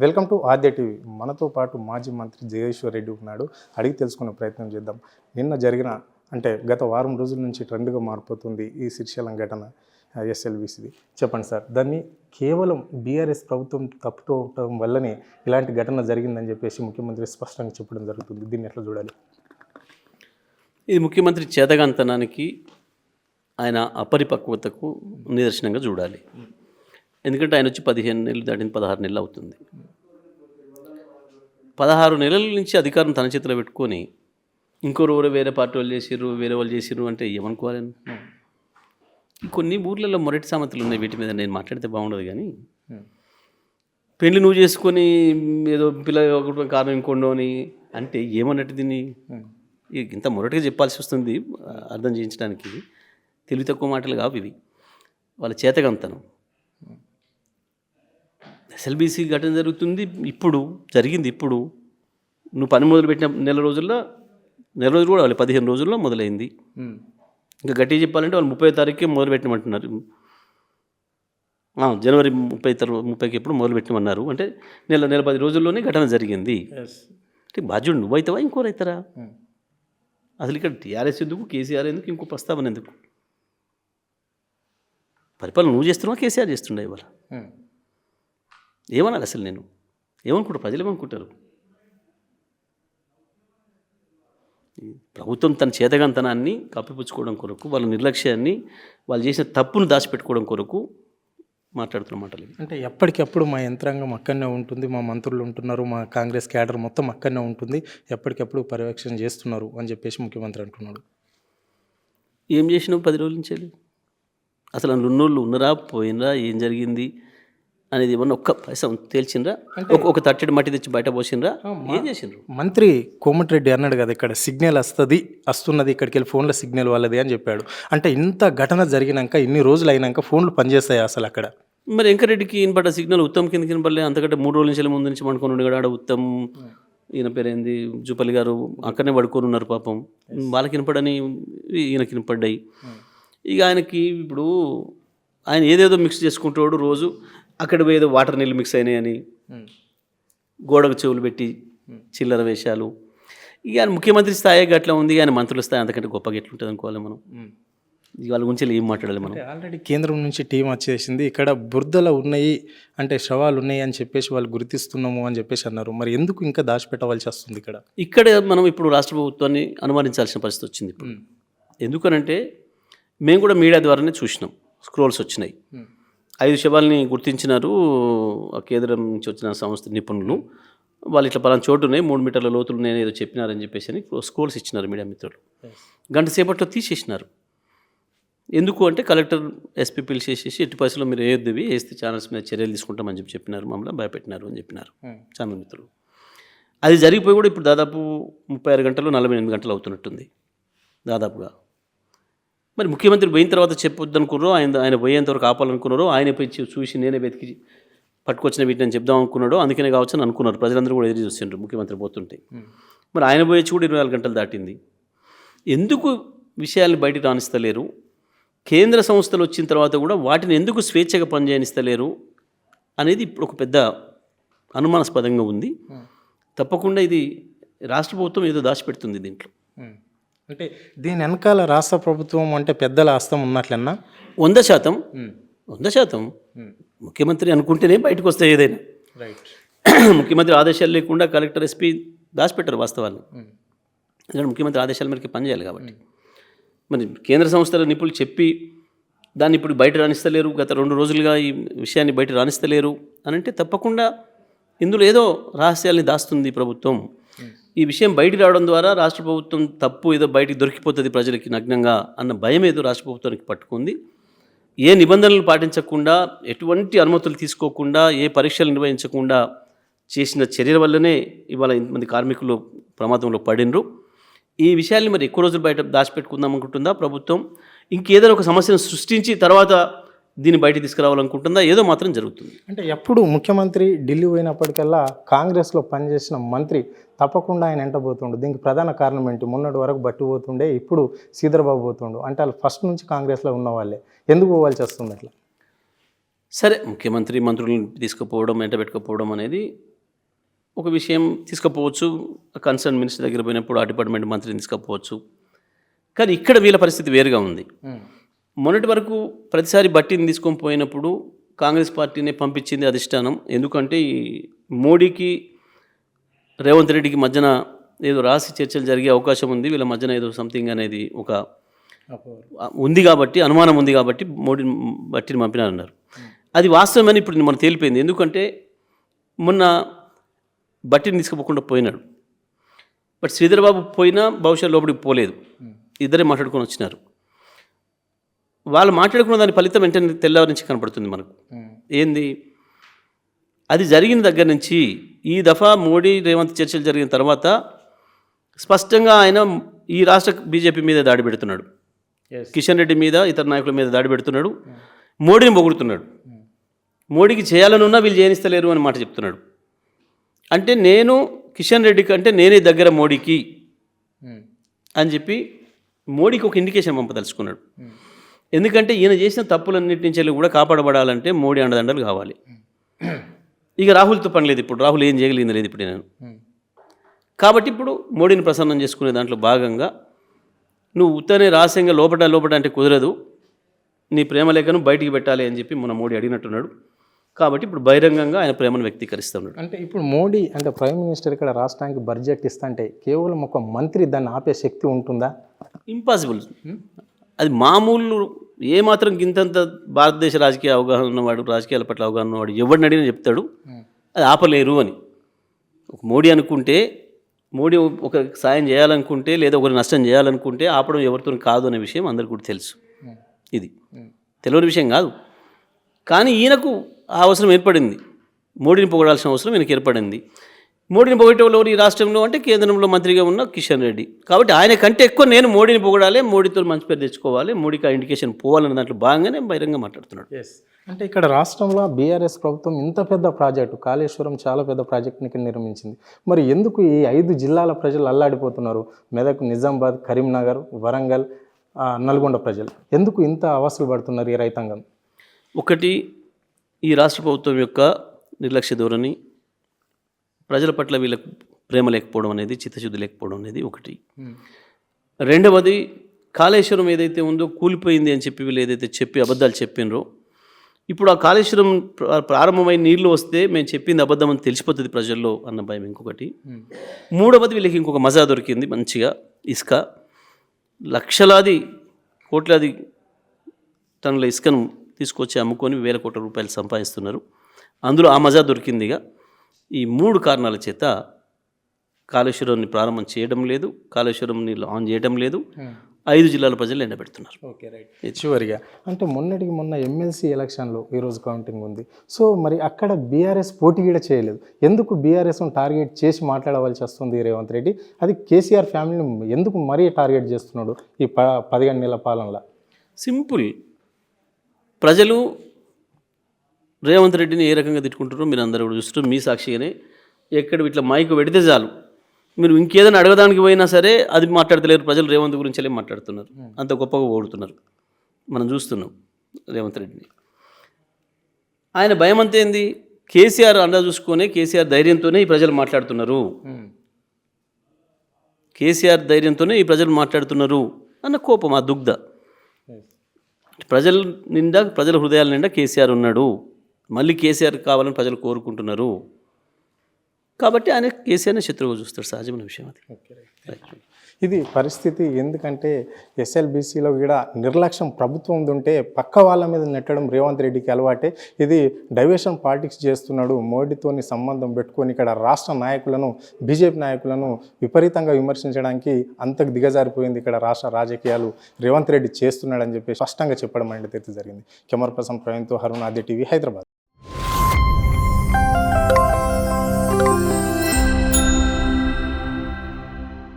Welcome to Aadya TV. మనతో పాటు మాజీ మంత్రి జగదీశ్వర్ రెడ్డి ఉన్నాడు. అడిగి తెలుసుకునే ప్రయత్నం చేద్దాం. నిన్న జరిగిన గత వారం రోజుల నుంచి ట్రెండ్గా మారిపోతుంది ఈ శ్రీశైలం ఘటన ఎస్ఎల్బీసీది. చెప్పండి సార్, దాన్ని కేవలం బీఆర్ఎస్ ప్రభుత్వం తప్పుకోవటం వల్లనే ఇలాంటి ఘటన జరిగిందని చెప్పేసి ముఖ్యమంత్రి స్పష్టంగా చెప్పడం జరుగుతుంది. దీన్ని ఎట్లా చూడాలి? ఇది ముఖ్యమంత్రి చేతగాంతనానికి, ఆయన అపరిపక్వతకు నిదర్శనంగా చూడాలి. ఎందుకంటే ఆయన వచ్చి 15 నెలలు దాటిన 16 నెలలు అవుతుంది. 16 నెలల నుంచి అధికారం తన చేతిలో పెట్టుకొని ఇంకోరు వేరే పార్టీ వాళ్ళు చేసిర్రు, వేరే వాళ్ళు చేసిర్రు అంటే ఏమనుకోవాలి? కొన్ని ఊర్లలో మొరటి సామెతలు ఉన్నాయి, వీటి మీద నేను మాట్లాడితే బాగుండదు. కానీ పెళ్లి నువ్వు చేసుకొని ఏదో పిల్ల ఒకటి కారణం ఇంకోండో అని అంటే ఏమన్నట్టు? దీన్ని ఇంత మొరటిగా చెప్పాల్సి వస్తుంది అర్థం చేయించడానికి. తెలివి తక్కువ మాటలు కావు ఇవి, వాళ్ళ చేతగంతనం. ఎస్ఎల్బీసీ ఘటన జరిగింది. ఇప్పుడు నువ్వు పని మొదలుపెట్టిన నెల రోజులు కూడా వాళ్ళు 15 రోజుల్లో మొదలైంది. ఇంకా గట్టిగా చెప్పాలంటే వాళ్ళు 30వ తారీఖుకే మొదలుపెట్టమంటున్నారు. జనవరి 30కి ఎప్పుడు మొదలుపెట్టమన్నారు. అంటే నెల 10 రోజుల్లోనే ఘటన జరిగింది. అంటే బాధ్యుడు నువ్వైతావా ఇంకోరైతారా? అసలు ఇక్కడ టీఆర్ఎస్ ఎందుకు, కేసీఆర్ ఎందుకు, ఇంకో ప్రస్తావన ఎందుకు? పరిపాలన నువ్వు చేస్తున్నావా, కేసీఆర్ చేస్తుండే? ఇవాళ ఏమనాలి అసలు? నేను ఏమనుకుంటా, ప్రజలు ఏమనుకుంటారు? ప్రభుత్వం తన చేతగాంతనాన్ని కప్పిపుచ్చుకోవడం కొరకు, వాళ్ళ నిర్లక్ష్యాన్ని, వాళ్ళు చేసిన తప్పును దాచిపెట్టుకోవడం కొరకు మాట్లాడుతున్న మాటలు. అంటే ఎప్పటికప్పుడు మా యంత్రాంగం అక్కడనే ఉంటుంది, మా మంత్రులు ఉంటున్నారు, మా కాంగ్రెస్ క్యాడర్ మొత్తం అక్కడనే ఉంటుంది, ఎప్పటికప్పుడు పర్యవేక్షణ చేస్తున్నారు అని చెప్పేసి ముఖ్యమంత్రి అంటున్నాడు. ఏం చేసినావు 10 రోజుల నుంచి? అసలు అందులో ఉన్నోళ్ళు ఉన్నరా, పోయినరా, ఏం జరిగింది అనేది ఏమన్నా ఒక్క పైసా తేల్చిండ్రా? ఒక తట్టెడు మట్టి తెచ్చి బయట పోసిండ్రా? ఏం చేసిండ్రు? మంత్రి కోమటిరెడ్డి అన్నాడు కదా, ఇక్కడ సిగ్నల్ వస్తున్నది, ఇక్కడికి వెళ్ళి ఫోన్లో సిగ్నల్ వాళ్ళది అని చెప్పాడు. అంటే ఇంత ఘటన జరిగినాక, ఇన్ని రోజులు అయినాక ఫోన్లు పనిచేస్తాయి అసలు అక్కడ? మరి వెంకరెడ్డికి వినపడ్డ సిగ్నల్ ఉత్తమ్ కిందకి వినపడలే. అంతకంటే 3 రోజుల నుంచి ముందు నుంచి పడుకొని ఉన్నాడు ఆడ ఉత్తమ్, ఈయన పేరేంది, జూపల్లి గారు అక్కడనే పడుకొని ఉన్నారు పాపం. వాళ్ళకి వినపడని ఈయనకి వినపడ్డాయి. ఇక ఆయనకి ఇప్పుడు ఆయన ఏదేదో మిక్స్ చేసుకుంటాడు రోజు. అక్కడ ఏదో వాటర్ నీళ్ళు మిక్స్ అయినాయని గోడకు చెవులు పెట్టి చిల్లర వేషాలు. ఇక ఆయన ముఖ్యమంత్రి స్థాయి అట్లా ఉంది, ఆయన మంత్రుల స్థాయి అంతకంటే గొప్పగా ఎట్లుంటుంది అనుకోవాలి మనం. వాళ్ళ గురించి ఏం మాట్లాడాలి మనం? ఆల్రెడీ కేంద్రం నుంచి టీం వచ్చేసింది, ఇక్కడ బురదలు ఉన్నాయి అంటే శవాలు ఉన్నాయి అని చెప్పేసి వాళ్ళు గుర్తిస్తున్నాము అని చెప్పేసి అన్నారు. మరి ఎందుకు ఇంకా దాచిపెట్టవలసి వస్తుంది ఇక్కడ మనం ఇప్పుడు రాష్ట్ర ప్రభుత్వాన్ని అనుమానించాల్సిన పరిస్థితి వచ్చింది ఇప్పుడు. ఎందుకనంటే మేము కూడా మీడియా ద్వారానే చూసినాం, స్క్రోల్స్ వచ్చినాయి. 5 శవాల్ని గుర్తించినారు కేంద్రం నుంచి వచ్చిన సంస్థ నిపుణులు. వాళ్ళు ఇట్లా పలానా చోటు ఉన్నాయి, 3 మీటర్ల లోతులు నేను ఏదో చెప్పినారని చెప్పేసి అని స్క్రోల్స్ ఇచ్చినారు మీడియా మిత్రులు. గంట సేపట్లో తీసేసినారు. ఎందుకు అంటే కలెక్టర్, ఎస్పీ పిలిచేసేసి ఎట్టి పరిస్థితుల్లో మీరు వేయొద్దువి, వేస్తే ఛానల్స్ మీద చర్యలు తీసుకుంటామని చెప్పినారు, మమ్మల్ని భయపెట్టినారు అని చెప్పినారు ఛానల్ మిత్రులు. అది జరిగిపోయి కూడా ఇప్పుడు దాదాపు 36 గంటలు 48 గంటలు అవుతున్నట్టుంది దాదాపుగా. మరి ముఖ్యమంత్రి పోయిన తర్వాత చెప్పొద్దు అనుకున్నారో, ఆయన పోయేంతవరకు ఆపాలనుకున్నారో, ఆయన పోయి చూసి నేనే వెతికి పట్టుకొచ్చిన వీటిని చెప్దాం అనుకున్నాడో, అందుకనే కావచ్చు అని అనుకున్నారు. ప్రజలందరూ కూడా ఎదురు చూస్తుండ్రు ముఖ్యమంత్రి పోతుంటే. మరి ఆయన పోయొచ్చి కూడా 24 గంటలు దాటింది. ఎందుకు విషయాల్ని బయటికి రానిస్తలేరు? కేంద్ర సంస్థలు వచ్చిన తర్వాత కూడా వాటిని ఎందుకు స్వేచ్ఛగా పనిచేయనిస్తలేరు అనేది ఇప్పుడు ఒక పెద్ద అనుమానాస్పదంగా ఉంది. తప్పకుండా ఇది రాష్ట్ర ప్రభుత్వం ఏదో దాచిపెడుతుంది దీంట్లో. అంటే దీని వెనకాల రాష్ట్ర ప్రభుత్వం అంటే పెద్దల హస్తం ఉన్నట్లన్నా? 100% ముఖ్యమంత్రి అనుకుంటేనే బయటకు వస్తాయి ఏదైనా. ముఖ్యమంత్రి ఆదేశాలు లేకుండా కలెక్టర్, ఎస్పీ దాచిపెట్టారు వాస్తవాలు. ఎందుకంటే ముఖ్యమంత్రి ఆదేశాల మేరకు పనిచేయాలి కాబట్టి. మరి కేంద్ర సంస్థల నిపుణులు చెప్పి దాన్ని ఇప్పుడు బయట రాణిస్తలేరు, గత 2 రోజులుగా ఈ విషయాన్ని బయట రాణిస్తలేరు అని అంటే తప్పకుండా ఇందులో ఏదో రహస్యాల్ని దాస్తుంది ప్రభుత్వం. ఈ విషయం బయటికి రావడం ద్వారా రాష్ట్ర ప్రభుత్వం తప్పు ఏదో బయటికి దొరికిపోతుంది ప్రజలకి నగ్నంగా అన్న భయం ఏదో రాష్ట్ర ప్రభుత్వానికి పట్టుకుంది. ఏ నిబంధనలు పాటించకుండా, ఎటువంటి అనుమతులు తీసుకోకుండా, ఏ పరీక్షలు నిర్వహించకుండా చేసిన చర్యల వల్లనే ఇవాళ ఇంతమంది కార్మికులు ప్రమాదంలో పడినరు. ఈ విషయాల్ని మరి ఎక్కువ రోజులు బయట దాచిపెట్టుకుందాం అనుకుంటుందా ప్రభుత్వం? ఇంకేదైనా ఒక సమస్యను సృష్టించి తర్వాత దీన్ని బయట తీసుకురావాలనుకుంటుందా? ఏదో మాత్రం జరుగుతుంది. అంటే ఎప్పుడు ముఖ్యమంత్రి ఢిల్లీ పోయినప్పటికల్లా కాంగ్రెస్లో పనిచేసిన మంత్రి తప్పకుండా ఆయన వెంట పోతుండు. దీనికి ప్రధాన కారణం ఏంటి? మొన్నటి వరకు బట్టి పోతుండే, ఇప్పుడు శ్రీధర్బాబు పోతుండు. అంటే వాళ్ళు ఫస్ట్ నుంచి కాంగ్రెస్లో ఉన్న వాళ్ళే, ఎందుకు పోవాల్సి వస్తుంది అట్లా? సరే, ముఖ్యమంత్రి మంత్రులను తీసుకుపోవడం, వెంట పెట్టుకుపోవడం అనేది ఒక విషయం తీసుకుపోవచ్చు, కన్సర్న్ మినిస్టర్ దగ్గర పోయినప్పుడు ఆ డిపార్ట్మెంట్ మంత్రిని తీసుకుపోవచ్చు. కానీ ఇక్కడ వీళ్ళ పరిస్థితి వేరుగా ఉంది. మొన్నటి వరకు ప్రతిసారి బట్టిని తీసుకొని పోయినప్పుడు కాంగ్రెస్ పార్టీనే పంపించింది అధిష్టానం. ఎందుకంటే ఈ మోడీకి రేవంత్ రెడ్డికి మధ్యన ఏదో రాసి చర్చలు జరిగే అవకాశం ఉంది, వీళ్ళ మధ్యన ఏదో సంథింగ్ అనేది ఒక ఉంది కాబట్టి, అనుమానం ఉంది కాబట్టి బట్టిని పంపినారన్నారు. అది వాస్తవమని ఇప్పుడు మనకు తేలిపోయింది. ఎందుకంటే మొన్న బట్టిని తీసుకుపోకుండా పోయినాడు. బట్ శ్రీధర్ బాబు పోయినా బహుశా లోపలికి పోలేదు, ఇద్దరే మాట్లాడుకొని వచ్చినారు. వాళ్ళు మాట్లాడుకున్న దాని ఫలితం వెంటనే తెల్లవారి నుంచి కనపడుతుంది మనకు. ఏంది అది జరిగిన దగ్గర నుంచి ఈ దఫా మోడీ రేవంత్ చర్చలు జరిగిన తర్వాత స్పష్టంగా ఆయన ఈ రాష్ట్ర బీజేపీ మీద దాడి పెడుతున్నాడు, కిషన్ రెడ్డి మీద, ఇతర నాయకుల మీద దాడి పెడుతున్నాడు, మోడీని పొగుడుతున్నాడు. మోడీకి చేయాలని ఉన్నా వీళ్ళు చేయనిస్తలేరు అని మాట చెప్తున్నాడు. అంటే నేను కిషన్ రెడ్డి కంటే నేనే దగ్గర మోడీకి అని చెప్పి మోడీకి ఒక ఇండికేషన్ పంపదలుచుకున్నాడు. ఎందుకంటే ఈయన చేసిన తప్పులన్నిటి నుంచి కూడా కాపాడబడాలంటే మోడీ అండదండలు కావాలి. ఇక రాహుల్తో పని లేదు, ఇప్పుడు రాహుల్ ఏం చేయగలిగింది లేదు ఇప్పుడు నేను. కాబట్టి ఇప్పుడు మోడీని ప్రసన్నం చేసుకునే దాంట్లో భాగంగా నువ్వు ఉత్తనే రహస్యంగా లోపట అంటే కుదరదు, నీ ప్రేమ లేఖను బయటికి పెట్టాలి అని చెప్పి మన మోడీ అడిగినట్టున్నాడు. కాబట్టి ఇప్పుడు బహిరంగంగా ఆయన ప్రేమను వ్యక్తీకరిస్తున్నాడు. అంటే ఇప్పుడు మోడీ అంటే ప్రైమ్ మినిస్టర్ ఇక్కడ రాష్ట్రానికి బడ్జెట్ ఇస్తుంటే కేవలం ఒక మంత్రి దాన్ని ఆపే శక్తి ఉంటుందా? ఇంపాసిబుల్. అది మామూలు ఏమాత్రం ఇంతంత భారతదేశ రాజకీయ అవగాహన ఉన్నవాడు, రాజకీయాల పట్ల అవగాహన ఉన్నవాడు ఎవరిని అడిగినా చెప్తాడు అది ఆపలేరు అని. మోడీ అనుకుంటే, మోడీ ఒక సాయం చేయాలనుకుంటే లేదా ఒకరి నష్టం చేయాలనుకుంటే ఆపడం ఎవరితో కాదు అనే విషయం అందరికీ కూడా తెలుసు. ఇది తెలియని విషయం కాదు. కానీ ఈయనకు ఆ అవసరం ఏర్పడింది, మోడీని పొగడాల్సిన అవసరం ఈయనకి ఏర్పడింది. మోడీని పొగడేవాళ్ళు ఈ రాష్ట్రంలో అంటే కేంద్రంలో మంత్రిగా ఉన్న కిషన్ రెడ్డి. కాబట్టి ఆయన కంటే ఎక్కువ నేను మోడీని పొగడాలి, మోడీతో మంచి పేరు తెచ్చుకోవాలి, మోడీకి ఆ ఇండికేషన్ పోవాలన్న దాంట్లో భాగంగానే బహిరంగ మాట్లాడుతున్నాడు. అంటే ఇక్కడ రాష్ట్రంలో బీఆర్ఎస్ ప్రభుత్వం ఇంత పెద్ద ప్రాజెక్టు కాళేశ్వరం చాలా పెద్ద ప్రాజెక్టుని ఇక్కడ నిర్మించింది. మరి ఎందుకు ఈ 5 జిల్లాల ప్రజలు అల్లాడిపోతున్నారు? మెదక్, నిజామాబాద్, కరీంనగర్, వరంగల్, నల్గొండ ప్రజలు ఎందుకు ఇంత అవస్థలు పడుతున్నారు ఈ రైతాంగం? ఒకటి, ఈ రాష్ట్ర ప్రభుత్వం యొక్క నిర్లక్ష్య ధోరణి, ప్రజల పట్ల వీళ్ళకు ప్రేమ లేకపోవడం అనేది, చిత్తశుద్ధి లేకపోవడం అనేది ఒకటి. రెండవది, కాళేశ్వరం ఏదైతే ఉందో కూలిపోయింది అని చెప్పి వీళ్ళు ఏదైతే చెప్పి అబద్ధాలు చెప్పినరో, ఇప్పుడు ఆ కాళేశ్వరం ప్రారంభమై నీళ్లు వస్తే మేము చెప్పింది అబద్ధం అని తెలిసిపోతుంది ప్రజల్లో అన్న భయం ఇంకొకటి. మూడవది, వీళ్ళకి ఇంకొక మజా దొరికింది మంచిగా, ఇసుక లక్షలాది కోట్లాది టన్నుల ఇసుకను తీసుకొచ్చి అమ్ముకొని వేల కోట్ల రూపాయలు సంపాదిస్తున్నారు. అందులో ఆ మజా దొరికిందిగా. ఈ 3 కారణాల చేత కాళేశ్వరాన్ని ప్రారంభం చేయడం లేదు, కాళేశ్వరంని ఆన్ చేయడం లేదు, 5 జిల్లాల ప్రజలు ఎండబెడుతున్నారు. Okay, right. చివరిగా అంటే మొన్న ఎమ్మెల్సీ ఎలక్షన్లో ఈరోజు కౌంటింగ్ ఉంది. సో మరి అక్కడ బీఆర్ఎస్ పోటీ కూడా చేయలేదు. ఎందుకు బీఆర్ఎస్ను టార్గెట్ చేసి మాట్లాడవలసి వస్తుంది రేవంత్ రెడ్డి? అది కేసీఆర్ ఫ్యామిలీని ఎందుకు మరీ టార్గెట్ చేస్తున్నాడు ఈ 15 నెలల పాలనలో? సింపుల్. ప్రజలు రేవంత్ రెడ్డిని ఏ రకంగా తిట్టుకుంటారో మీరు అందరూ కూడా చూస్తారు. మీ సాక్షిగానే ఎక్కడ ఇట్లా మైకు పెడితే చాలు, మీరు ఇంకేదైనా అడగడానికి పోయినా సరే అది మాట్లాడతలేరు. ప్రజలు రేవంత్ గురించి మాట్లాడుతున్నారు, అంత గొప్పగా ఓడుతున్నారు. మనం చూస్తున్నాం రేవంత్ రెడ్డిని. ఆయన భయం అంతే ఏంది? కేసీఆర్ అండా చూసుకొని కేసీఆర్ ధైర్యంతోనే ఈ ప్రజలు మాట్లాడుతున్నారు, కేసీఆర్ ధైర్యంతోనే ఈ ప్రజలు మాట్లాడుతున్నారు అన్న కోపం, ఆ దుగ్ధ. ప్రజల నిండా, ప్రజల హృదయాల నిండా కేసీఆర్ ఉన్నాడు, మళ్ళీ కేసీఆర్ కావాలని ప్రజలు కోరుకుంటున్నారు. కాబట్టి ఆయన కేసీఆర్ని శత్రువుగా చూస్తాడు, సహజమైన విషయం అది. ఇది పరిస్థితి. ఎందుకంటే ఎస్ఎల్బీసీలో కూడా నిర్లక్ష్యం ప్రభుత్వం ఉంటే పక్క వాళ్ళ మీద నెట్టడం రేవంత్ రెడ్డికి అలవాటే. ఇది డైవర్షన్ పాలిటిక్స్ చేస్తున్నాడు. మోడీతోని సంబంధం పెట్టుకొని ఇక్కడ రాష్ట్ర నాయకులను, బీజేపీ నాయకులను విపరీతంగా విమర్శించడానికి అంతకు దిగజారిపోయింది ఇక్కడ రాష్ట్ర రాజకీయాలు. రేవంత్ రెడ్డి చేస్తున్నాడని చెప్పి స్పష్టంగా చెప్పడం అనేది జరిగింది. కెమెరా పర్సన్ ప్రవీణ్తో హరుణ్, ఆద్య టీవీ, హైదరాబాద్.